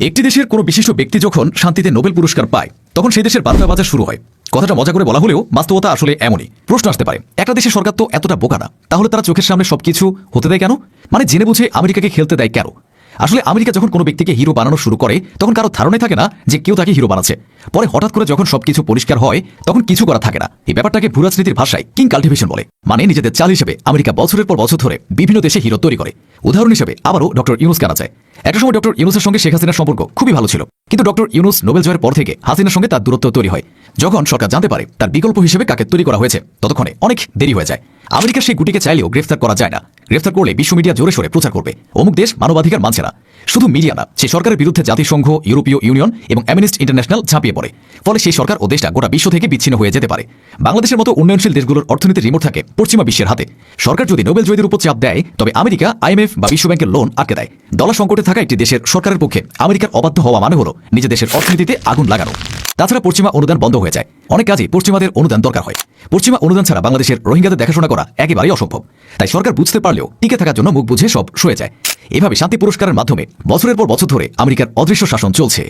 একটি দেশের কোনো বিশিষ্ট ব্যক্তি যখন শান্তিতে নোবেল পুরস্কার পায় তখন সেই দেশের বার্তা বাজার শুরু হয়। কথাটা মজা করে বলা হলেও বাস্তবতা আসলে এমনই। প্রশ্ন আসতে পারে, একটা দেশের সরকার তো এতটা বোকা না, তাহলে তারা চোখের সামনে সবকিছু হতে দেয় কেন? মানে জেনে বুঝে আমেরিকাকে খেলতে দেয় কেন? আসলে আমেরিকা যখন কোনো ব্যক্তিকে হিরো বানানো শুরু করে তখন কারো ধারণাই থাকে না যে কেউ তাকে হিরো বানাচ্ছে। পরে হঠাৎ করে যখন সবকিছু পরিষ্কার হয় তখন কিছু করা থাকে না। এই ব্যাপারটাকে ভূরাজনীতির ভাষায় কিং কাল্টিভেশন বলে। মানে নিজেদের চাল হিসেবে আমেরিকা বছরের পর বছর ধরে বিভিন্ন দেশে হিরো তৈরি করে। উদাহরণ হিসেবে আবারও ডক্টর ইউনুসকে আনা যায়। একটা সময় ডক্টর ইউনুসের সঙ্গে শেখ হাসিনার সম্পর্ক খুবই ভালো ছিল, কিন্তু ডক্টর ইউনুস নোবেল জয়ের পর থেকে হাসিনার সঙ্গে তার দূরত্ব তৈরি হয়। যখন সরকার জানতে পারে তার বিকল্প হিসেবে কাকে তৈরি করা হয়েছে ততক্ষণে অনেক দেরি হয়ে যায়। আমেরিকার সেই গুটিকে চাইলেও গ্রেফতার করা যায় না। গ্রেফতার করলে বিশ্ব মিডিয়া জোরে সোরে প্রচার করবে অমুক দেশ মানবাধিকার মানছে না। শুধু মিডিয়া না, সেই সরকারের বিরুদ্ধে জাতিসংঘ, ইউরোপীয় ইউনিয়ন এবং অ্যামনেস্টি ইন্টারন্যাশনাল ঝাঁপিয়ে পড়ে। ফলে সেই সরকার ও দেশটা গোটা বিশ্ব থেকে বিচ্ছিন্ন হয়ে যেতে পারে। বাংলাদেশের মতো উন্নয়নশীল দেশগুলোর অর্থনীতির রিমোট থাকে পশ্চিমা বিশ্বের হাতে। সরকার যদি নোবেল জয়ীদের উপর চাপ দেয় তবে আমেরিকা আইএমএফ বা বিশ্ব ব্যাংকের লোন আটকে দেয়। ডলার সংকটে থাকা একটি দেশের সরকারের পক্ষে আমেরিকার অবাধ্য হওয়া মানে হলো নিজের দেশের অর্থনীতিতে আগুন লাগানো। তাছাড়া পশ্চিমা অনুদান বন্ধ হয়ে যায়। অনেক কাজে পশ্চিমাদের অনুদান দরকার হয়। পশ্চিমা অনুদান ছাড়া বাংলাদেশের রোহিঙ্গাদের দেখাশোনা করা একেবারেই অসম্ভব। তাই সরকার বুঝতে পারলেও টিকে থাকার জন্য মুখ বুঝে সব সয়ে যায়। এভাবে শান্তি পুরস্কারের মাধ্যমে বছরের পর বছর ধরে আমেরিকার অদৃশ্য শাসন চলছে।